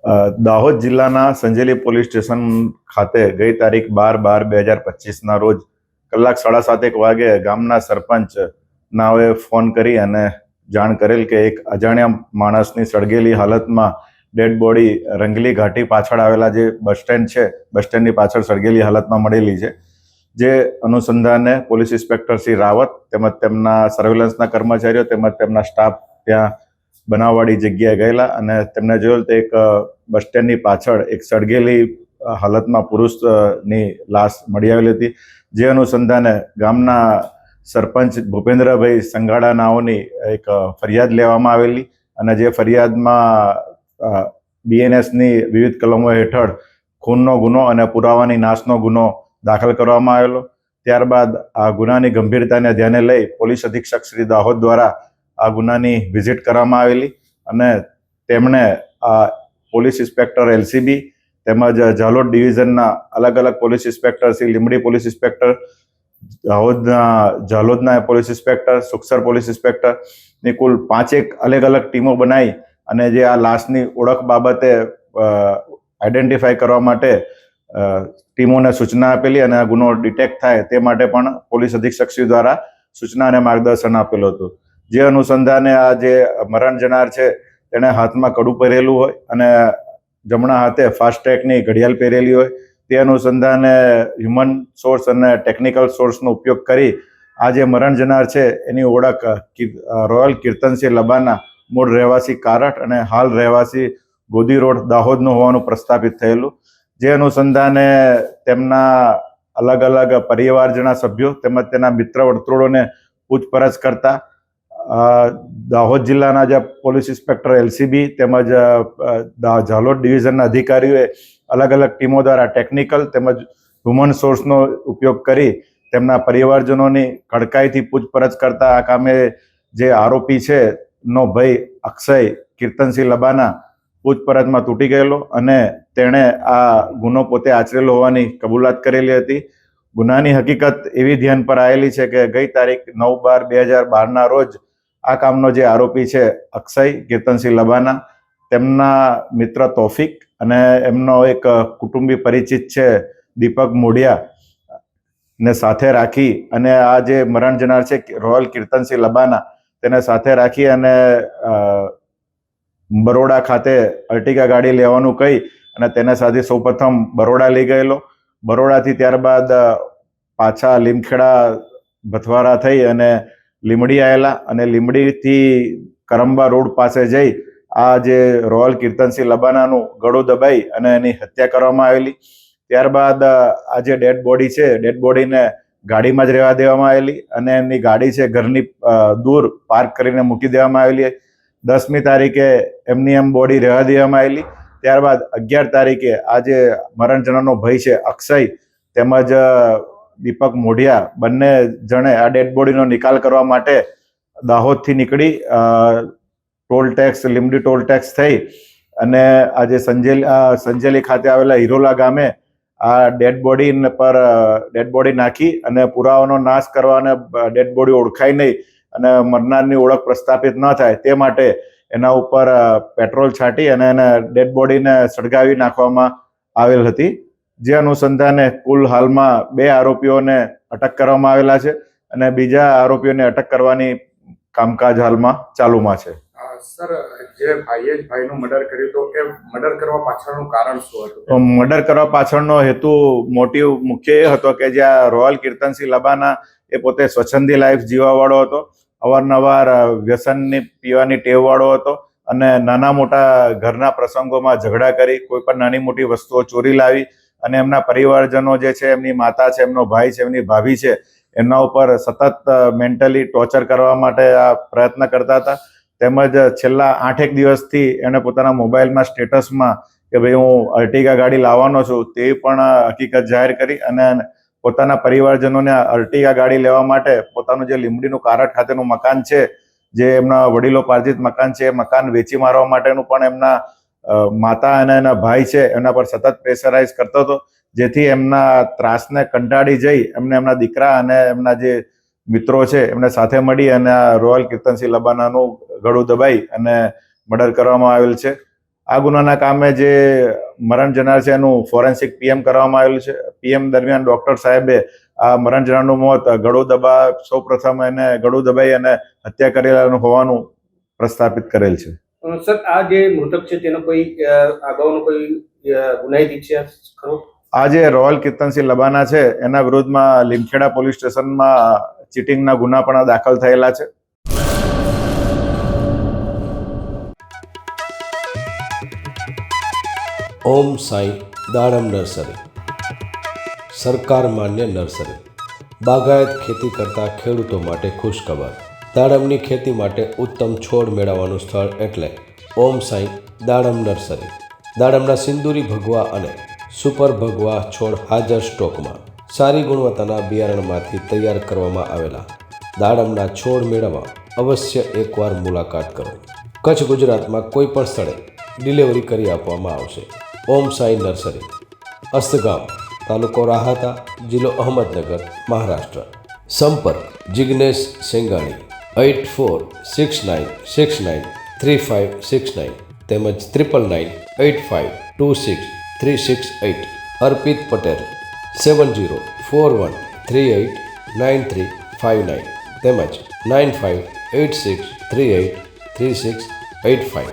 દાહોદ જિલ્લાના Sanjeli police station ખાતે ગઈ તારીખ 12/12/2025ના રોજ કલાક 7:30 વાગે ગામના સરપંચ નાઓએ ફોન કરી અને જાણ કરેલ કે એક અજાણ્યા માણસની સળગેલી હાલતમાં ડેડ બોડી રંગલી ઘાટી પાછળ આવેલા જે બસ સ્ટેન્ડ છે, બસ સ્ટેન્ડની પાછળ સળગેલી હાલતમાં મળેલી છે. જે અનુસંધાને પોલીસ ઇન્સ્પેક્ટર શ્રી રાવત તેમજ તેમના સર્વેલન્સના કર્મચારીઓ તેમજ તેમના સ્ટાફ ત્યાં બનાવવાળી જગ્યાએ ગયેલા અને તેમને જોયેલ તો એક બસ સ્ટેન્ડની પાછળ એક સળગેલી હાલતમાં પુરુષની લાશ મળી આવેલી હતી. જે અનુસંધાને ગામના સરપંચ ભૂપેન્દ્રભાઈ સંઘાડા નાઓની એક ફરિયાદ લેવામાં આવેલી અને જે ફરિયાદમાં BNSની વિવિધ કલમો હેઠળ ખૂનનો ગુનો અને પુરાવાની નાશનો ગુનો દાખલ કરવામાં આવેલો. ત્યારબાદ આ ગુનાની ગંભીરતાને ધ્યાને લઈ પોલીસ અધિક્ષક શ્રી દાહોદ દ્વારા આ ગુનાની વિઝિટ કરવામાં આવેલી અને તેમણે પોલીસ ઇન્સ્પેક્ટર LCB તેમજ ઝાલોદ ડિવિઝનના અલગ અલગ police inspector Shri Limbdi police inspector, ઝાલોદના પોલીસ ઇન્સ્પેક્ટર, સુખસર પોલીસ ઇન્સ્પેક્ટરની કુલ 5 અલગ અલગ ટીમો બનાવી અને જે આ લાશની ઓળખ બાબતે આઈડેન્ટિફાઈ કરવા માટે ટીમોને સૂચના આપેલી અને આ ગુનો ડિટેક્ટ થાય તે માટે પણ પોલીસ અધિક્ષકશ્રી દ્વારા સૂચના અને માર્ગદર્શન આપેલું હતું. જે અનુસંધાને આ જે મરણ જનાર છે તેણે હાથમાં કડું પહેરેલું હોય અને જમણા હાથે ફાસ્ટ ટ્રેકની ઘડિયાળ પહેરેલી હોય. તે અનુસંધાને હ્યુમન સોર્સ અને ટેકનિકલ સોર્સનો ઉપયોગ કરી આ જે મરણ જનાર છે એની ઓળખ રોયલ કીર્તનસિંહ લબાના, મૂળ રહેવાસી કારટ અને હાલ રહેવાસી ગોદી રોડ દાહોદનું હોવાનું પ્રસ્થાપિત થયેલું. જે અનુસંધાને તેમના અલગ અલગ પરિવારજના સભ્યો તેમજ તેના મિત્ર વર્તુળોને પૂછપરછ કરતા દાહોદ જિલ્લાના જે પોલીસ ઇન્સ્પેક્ટર LCB તેમજ ઝાલોદ ડિવિઝનના અધિકારીઓએ અલગ અલગ ટીમો દ્વારા ટેકનિકલ તેમજ હ્યુમન સોર્સનો ઉપયોગ કરી તેમના પરિવારજનોની કડકાઈથી પૂછપરછ કરતા આ કામે જે આરોપી છે નો ભાઈ અક્ષય કીર્તનસિંહ લબાના પૂછપરછમાં તૂટી ગયેલો અને તેણે આ ગુનો પોતે આચરેલો હોવાની કબૂલાત કરેલી હતી. ગુનાની હકીકત એવી ધ્યાન પર આવેલી છે કે ગઈ તારીખ 9/12/2012ના રોજ આ કામનો જે આરોપી છે અક્ષય કીર્તનસિંહ લબાના, તેમના મિત્ર તોફિક અને એમનો એક કુટુંબી પરિચિત છે દીપક મોઢિયા ને સાથે રાખી અને આ જે મરણ જનાર છે રોયલ કીર્તનસિંહ લબાના તેને સાથે રાખી અને બરોડા ખાતે અર્ટિગા ગાડી લેવાનું કહી અને તેને સાથે સૌપ્રથમ બરોડા લઈ ગયેલો. બરોડાથી ત્યારબાદ પાછા લીમખેડા ભથવારા થઈ અને લીંબડી આવેલા અને લીંબડીથી કરંબા રોડ પાસે જઈ આ જે રોયલ કીર્તનસિંહ લબાનાનું ગળું દબાઈ અને એની હત્યા કરવામાં આવેલી. ત્યારબાદ આ જે ડેડ બોડી છે, ડેડ બોડીને ગાડીમાં જ રહેવા દેવામાં આવેલી અને એમની ગાડી છે ઘરની દૂર પાર્ક કરીને મૂકી દેવામાં આવેલી. 10મી તારીખે એમની એમ બોડી રહેવા દેવામાં આવેલી. ત્યારબાદ 11 તારીખે આ જે મરણ જનારનો ભાઈ છે અક્ષય તેમજ દીપક મોઢિયા બંને જણે આ ડેડ બોડીનો નિકાલ કરવા માટે દાહોદથી નીકળી toll tax, Limbdi toll tax થઈ અને આજે સંજેલી ખાતે આવેલા હિરોલા ગામે આ ડેડ બોડી નાખી અને પુરાવાનો નાશ કરવા અને ડેડ બોડી ઓળખાય નહીં અને મરનારની ઓળખ પ્રસ્થાપિત ન થાય તે માટે એના ઉપર પેટ્રોલ છાંટી અને એને ડેડ બોડીને સળગાવી નાખવામાં આવેલ હતી. જે અનુસંધાને કુલ હાલમાં 2 આરોપીઓને અટક કરવામાં આવેલા છે અને બીજા આરોપીઓને અટક કરવાની કામકાજ હાલમાં ચાલુમાં છે. સર, જે ભાઈનું મર્ડર કર્યું તો કે મર્ડર કરવા પાછળનું કારણ શું હતું? મર્ડર કરવા પાછળનો હેતુ મુખ્ય એ હતો કે જ્યાં રોયલ કીર્તનસિંહ લબાના એ પોતે સ્વચ્છંદી લાઈફ જીવવાવાળો હતો, અવારનવાર વ્યસનની પીવાની ટેવવાળો હતો અને નાના મોટા ઘરના પ્રસંગોમાં ઝઘડા કરી કોઈ પણ નાની મોટી વસ્તુઓ ચોરી લાવી અને એમના પરિવારજનો જે છે, એમની માતા છે, એમનો ભાઈ છે, એમની ભાભી છે, એમના ઉપર સતત મેન્ટલી ટોર્ચર કરવા માટે આ પ્રયત્ન કરતા હતા. તેમજ છેલ્લા 8 દિવસથી એણે પોતાના મોબાઈલમાં સ્ટેટસમાં કે ભાઈ હું અર્ટિગા ગાડી લાવવાનો છું તે પણ હકીકત જાહેર કરી અને પોતાના પરિવારજનોને અર્ટિગા ગાડી લેવા માટે પોતાનું જે લીંબડીનું કારટ ખાતેનું મકાન છે, જે એમના વડીલો પાર્જિત મકાન છે, એ મકાન વેચી મારવા માટેનું પણ એમના માતા અને એના ભાઈ છે એમના પર સતત પ્રેશરાઇઝ કરતો હતો. જેથી એમના ત્રાસને કંટાળી જઈ એમને એમના દીકરા અને એમના જે મિત્રો છે એમને સાથે મળી અને આ રોયલ કીર્તનસિંહ લબાનાનું ગળું દબાઈ અને મર્ડર કરવામાં આવેલ છે. આ ગુનાના કામે જે મરણ જનાર છે એનું ફોરેન્સિક પીએમ કરવામાં આવેલું છે. પીએમ દરમિયાન ડોક્ટર સાહેબે આ મરણ જનારનું મોત સૌપ્રથમ એને ગળું દબાઈ અને હત્યા કરેલાનું હોવાનું પ્રસ્થાપિત કરેલ છે. સર, આ જે મૃતક છે તેનો કોઈ અગાઉનો કોઈ ગુનાહિત ઇતિહાસ ખરો? આ જે રોયલ કીર્તનસિંહ લબાના છે એના વિરુદ્ધમાં લીમખેડા પોલીસ સ્ટેશનમાં ચીટિંગના ગુના પણ દાખલ થયેલા છે. ઓમ સાંઈ દાડમ નર્સરી સરકાર માન્ય નર્સરી બાગાયત ખેતી કરતા ખેડૂતો માટે ખુશખબર. દાડમની ખેતી માટે ઉત્તમ છોડ મેળવવાનું સ્થળ એટલે ઓમ સાંઈ દાડમ નર્સરી. દાડમના સિંદૂરી ભગવા અને સુપર ભગવા છોડ હાજર સ્ટોકમાં. સારી ગુણવત્તાના બિયારણમાંથી તૈયાર કરવામાં આવેલા દાડમના છોડ મેળવવા અવશ્ય એકવાર મુલાકાત કરો. કચ્છ ગુજરાતમાં કોઈ પણ સ્થળે ડિલિવરી કરી આપવામાં આવશે. ઓમ સાંઈ નર્સરી, અસ્તગામ, તાલુકો રાહાતા, જિલ્લો અહમદનગર, મહારાષ્ટ્ર. સંપર્ક જિગ્નેશ સેંગાણી 8469693569 તેમજ 999585263668. અર્પિત પટેલ 7041389359 તેમજ 9586383685.